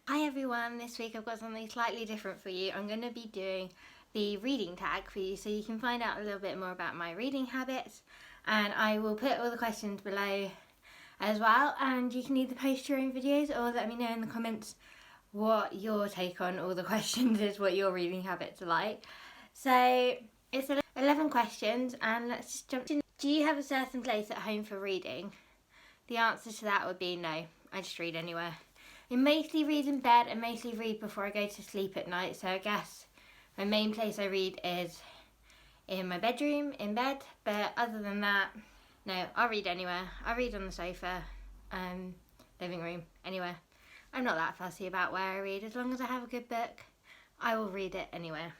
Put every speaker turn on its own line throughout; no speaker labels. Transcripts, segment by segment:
Hi everyone, this week I've got something slightly different for you. I'm going to be doing the reading tag for you so you can find out a little bit more about my reading habits, and I will put all the questions below as well, and you can either post your own videos or let me know in the comments what your take on all the questions is, what your reading habits are like. So it's 11 questions and let's just jump in. Do you have a certain place at home for reading? The answer to that would be no, I just read anywhere. I mostly read in bed and mostly read before I go to sleep at night, so I guess my main place I read is in my bedroom, in bed, but other than that, no, I'll read anywhere. I read on the sofa, living room, anywhere. I'm not that fussy about where I read. As long as I have a good book, I will read it anywhere.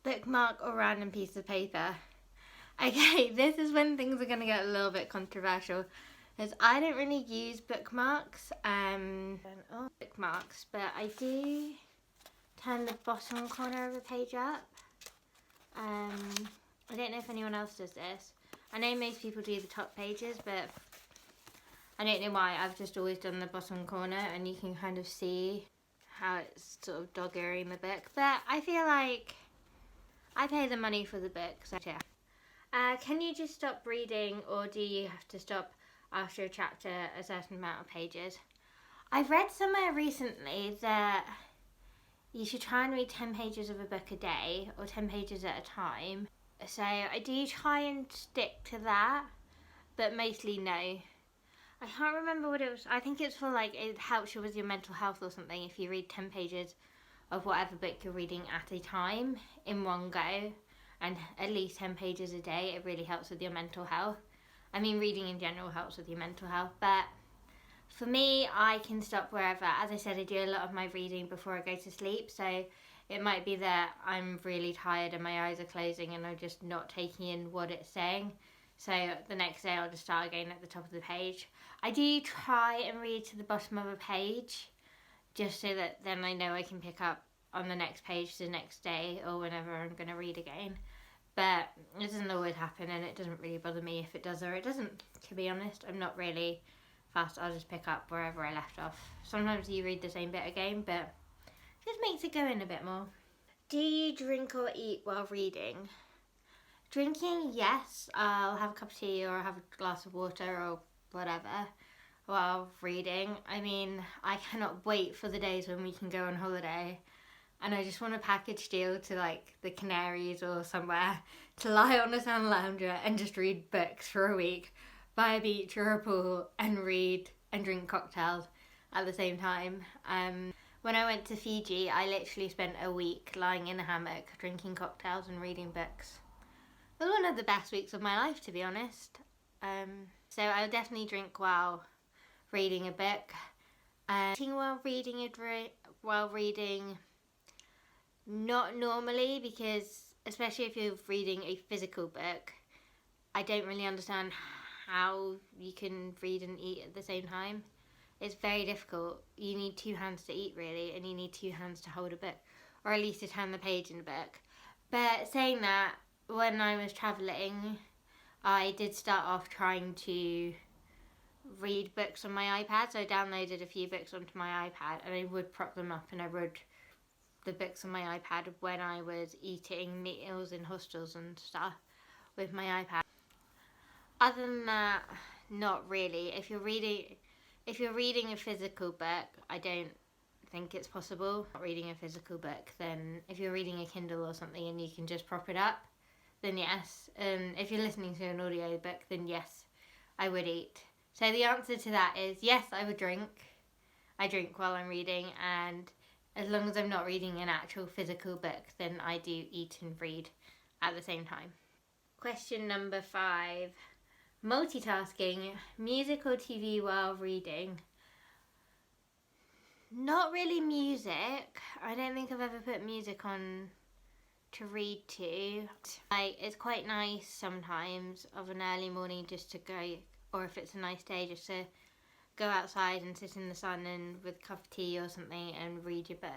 Bookmark or random piece of paper. Okay, this is when things are going to get a little bit controversial, because I don't really use bookmarks, but I do turn the bottom corner of a page up. I don't know if anyone else does this. I know most people do the top pages, but I don't know why. I've just always done the bottom corner, and you can kind of see how it's sort of dog-earing the book. But I feel like I pay the money for the book, so yeah. Can you just stop reading, or do you have to stop after a chapter a certain amount of pages? I've read somewhere recently that you should try and read 10 pages of a book a day, or 10 pages at a time. So I do try and stick to that, but mostly no. I can't remember what it was. I think it's for like, it helps you with your mental health or something if you read 10 pages of whatever book you're reading at a time in one go, and at least 10 pages a day. It really helps with your mental health. I mean, reading in general helps with your mental health, but for me, I can stop wherever. As I said, I do a lot of my reading before I go to sleep, so it might be that I'm really tired and my eyes are closing and I'm just not taking in what it's saying. So the next day I'll just start again at the top of the page. I do try and read to the bottom of a page, just so that then I know I can pick up on the next page the next day or whenever I'm going to read again. But it doesn't always happen, and it doesn't really bother me if it does or it doesn't, to be honest. I'm not really fast. I'll just pick up wherever I left off. Sometimes you read the same bit again, but it just makes it go in a bit more. Do you drink or eat while reading? Drinking, yes. I'll have a cup of tea or I'll have a glass of water or whatever while reading. I mean, I cannot wait for the days when we can go on holiday and I just want a package deal to like the Canaries or somewhere to lie on a sand lounger and just read books for a week by a beach or a pool and read and drink cocktails at the same time. When I went to Fiji, I literally spent a week lying in a hammock drinking cocktails and reading books. It was one of the best weeks of my life, to be honest. So I'll definitely drink while reading a book. Eating while reading, not normally, because especially if you're reading a physical book, I don't really understand how you can read and eat at the same time. It's very difficult. You need two hands to eat, really, and you need two hands to hold a book, or at least to turn the page in a book. But saying that, when I was travelling, I did start off trying to read books on my iPad. So I downloaded a few books onto my iPad and I would prop them up and I read the books on my iPad when I was eating meals in hostels and stuff with my iPad. Other than that, not really. If you're reading a physical book, I don't think it's possible. Not reading a physical book, then if you're reading a Kindle or something and you can just prop it up, then yes. If you're listening to an audio book, then yes, I would eat. So the answer to that is yes, I would drink. I drink while I'm reading, and as long as I'm not reading an actual physical book, then I do eat and read at the same time. Question number 5. Multitasking, music or TV while reading? Not really music. I don't think I've ever put music on to read to. Like, it's quite nice sometimes of an early morning just to go, or if it's a nice day, just to go outside and sit in the sun and with a cup of tea or something and read your book.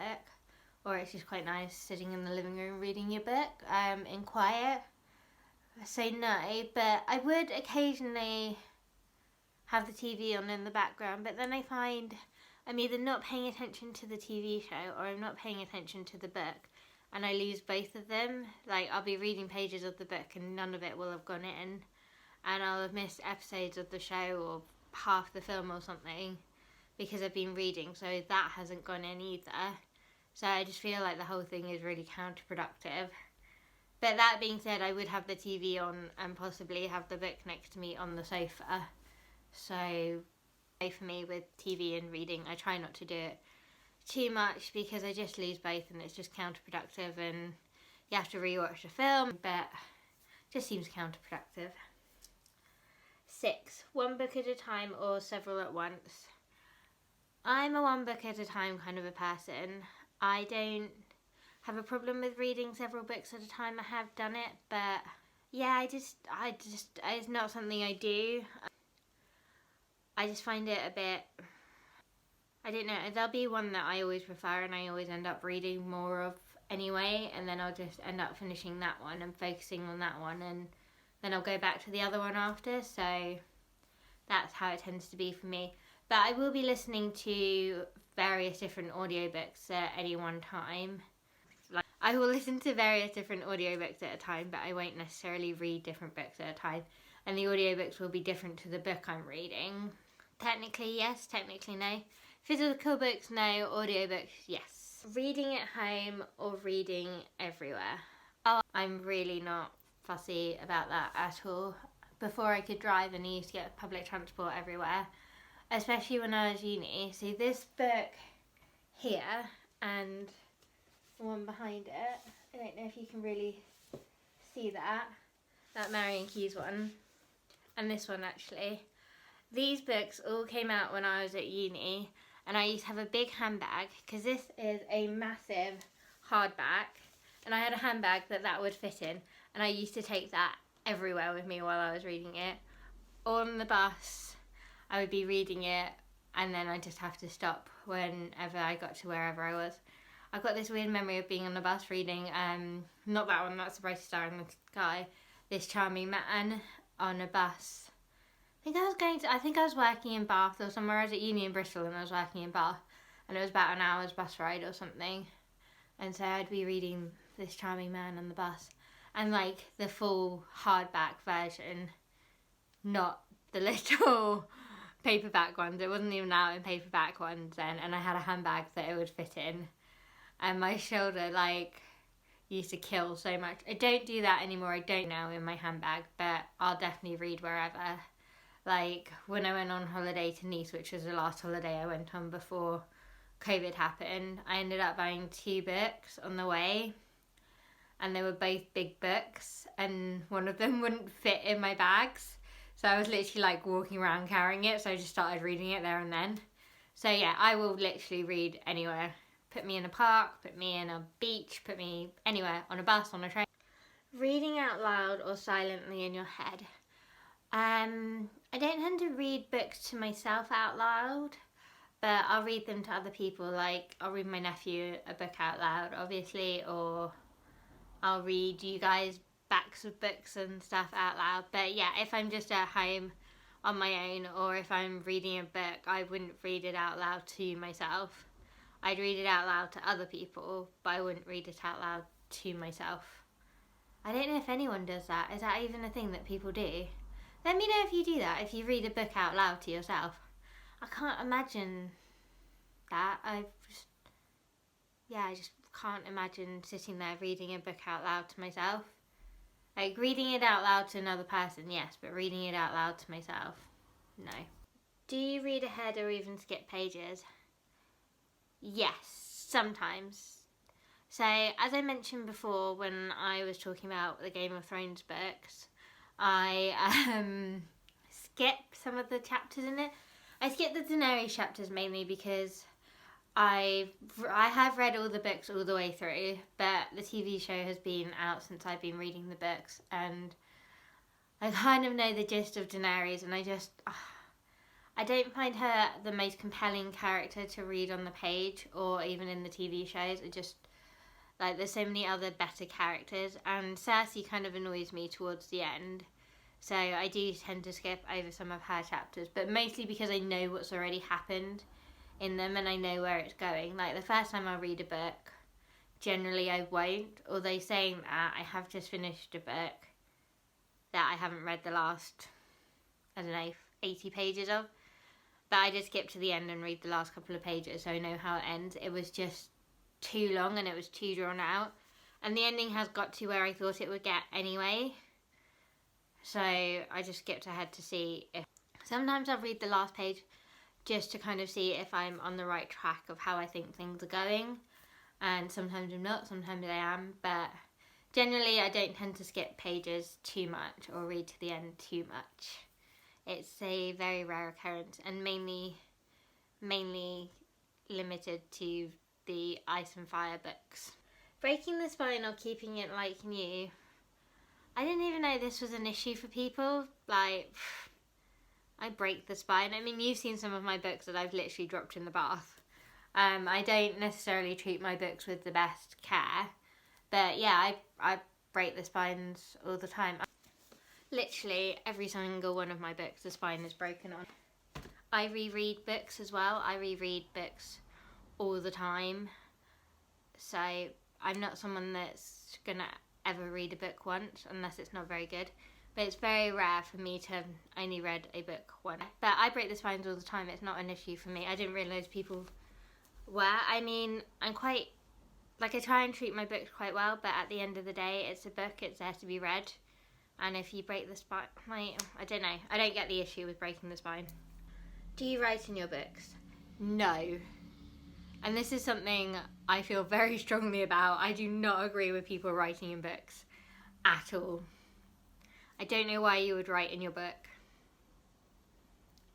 Or it's just quite nice sitting in the living room reading your book in quiet. So no, but I would occasionally have the TV on in the background, but then I find I'm either not paying attention to the TV show or I'm not paying attention to the book, and I lose both of them. Like, I'll be reading pages of the book and none of it will have gone in, and I'll have missed episodes of the show or half the film or something because I've been reading, so that hasn't gone in either. So I just feel like the whole thing is really counterproductive. But that being said, I would have the TV on and possibly have the book next to me on the sofa. So for me with TV and reading, I try not to do it too much because I just lose both and it's just counterproductive, and you have to rewatch the film, but it just seems counterproductive. 6. One book at a time or several at once. I'm a one book at a time kind of a person. I don't have a problem with reading several books at a time. I have done it, but yeah, I just it's not something I do. I just find it a bit, I don't know, there'll be one that I always prefer and I always end up reading more of anyway, and then I'll just end up finishing that one and focusing on that one, and then I'll go back to the other one after, so that's how it tends to be for me. But I will be listening to various different audiobooks at any one time. Like, I will listen to various different audiobooks at a time, but I won't necessarily read different books at a time, and the audiobooks will be different to the book I'm reading. Technically yes, technically no. Physical books no, audiobooks yes. Reading at home or reading everywhere. Oh, I'm really not fussy about that at all. Before I could drive and I used to get public transport everywhere, especially when I was uni. See this book here and the one behind it, I don't know if you can really see that Marion Keyes one, and this one actually. These books all came out when I was at uni, and I used to have a big handbag because this is a massive hardback, and I had a handbag that would fit in, and I used to take that everywhere with me while I was reading it. On the bus, I would be reading it, and then I'd just have to stop whenever I got to wherever I was. I've got this weird memory of being on the bus reading, not that one, that's The Brightest Star in the Sky, This Charming Man, on a bus. I think I was working in Bath or somewhere. I was at uni in Bristol and I was working in Bath, and it was about an hour's bus ride or something, and so I'd be reading This Charming Man on the bus, and like the full hardback version, not the little paperback ones. It wasn't even out in paperback ones then, and I had a handbag that it would fit in, and my shoulder like used to kill so much. I don't do that anymore. I don't now in my handbag, but I'll definitely read wherever. Like when I went on holiday to Nice, which was the last holiday I went on before COVID happened, I ended up buying 2 books on the way, and they were both big books, and one of them wouldn't fit in my bags, so I was literally like walking around carrying it, so I just started reading it there and then. So yeah, I will literally read anywhere. Put me in a park, put me in a beach, put me anywhere, on a bus, on a train. Reading out loud or silently in your head. I don't tend to read books to myself out loud, but I'll read them to other people. Like, I'll read my nephew a book out loud, obviously, or I'll read you guys backs of books and stuff out loud. But yeah, if I'm just at home on my own, or if I'm reading a book, I wouldn't read it out loud to myself. I'd read it out loud to other people, but I wouldn't read it out loud to myself. I don't know if anyone does that. Is that even a thing that people do? Let me know if you do that, if you read a book out loud to yourself. I can't imagine that. I just can't imagine sitting there reading a book out loud to myself. Like, reading it out loud to another person, yes, but reading it out loud to myself, no. Do you read ahead or even skip pages? Yes, sometimes. So, as I mentioned before when I was talking about the Game of Thrones books, I skip some of the chapters in it. I skip the Daenerys chapters mainly because I have read all the books all the way through, but the TV show has been out since I've been reading the books, and I kind of know the gist of Daenerys, and I don't find her the most compelling character to read on the page or even in the TV shows. It just, like, there's so many other better characters, and Cersei kind of annoys me towards the end, so I do tend to skip over some of her chapters, but mostly because I know what's already happened in them and I know where it's going. Like the first time I read a book, generally I won't, although saying that, I have just finished a book that I haven't read the last, I don't know, 80 pages of, but I just skip to the end and read the last couple of pages so I know how it ends. It was just too long and it was too drawn out, and the ending has got to where I thought it would get anyway, so I just skipped ahead to see if... Sometimes I'll read the last page just to kind of see if I'm on the right track of how I think things are going, and sometimes I'm not, sometimes I am, but generally I don't tend to skip pages too much or read to the end too much. It's a very rare occurrence, and mainly limited to the Ice and Fire books. Breaking the spine or keeping it like new, I didn't even know this was an issue for people. Like, I break the spine. I mean, you've seen some of my books that I've literally dropped in the bath. I don't necessarily treat my books with the best care, but yeah, I break the spines all the time. Literally every single one of my books the spine is broken on. I reread books as well. I reread books all the time, so I'm not someone that's gonna ever read a book once unless it's not very good, but it's very rare for me to only read a book once. But I break the spines all the time. It's not an issue for me. I didn't realise people were. I mean, I'm quite, like, I try and treat my books quite well, but at the end of the day, it's a book, it's there to be read, and if you break the spine, like, I don't know, I don't get the issue with breaking the spine. Do you write in your books? No. And this is something I feel very strongly about. I do not agree with people writing in books at all. I don't know why you would write in your book.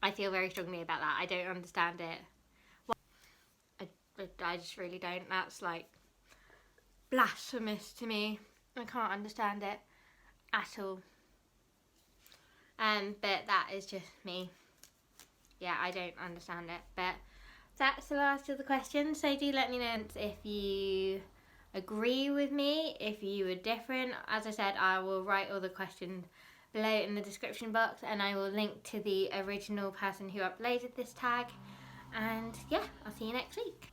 I feel very strongly about that. I don't understand it. I just really don't. That's like blasphemous to me. I can't understand it at all. But that is just me. Yeah, I don't understand it. But that's the last of the questions. So do let me know if you agree with me, if you are different. As I said, I will write all the questions below in the description box, and I will link to the original person who uploaded this tag. And yeah, I'll see you next week.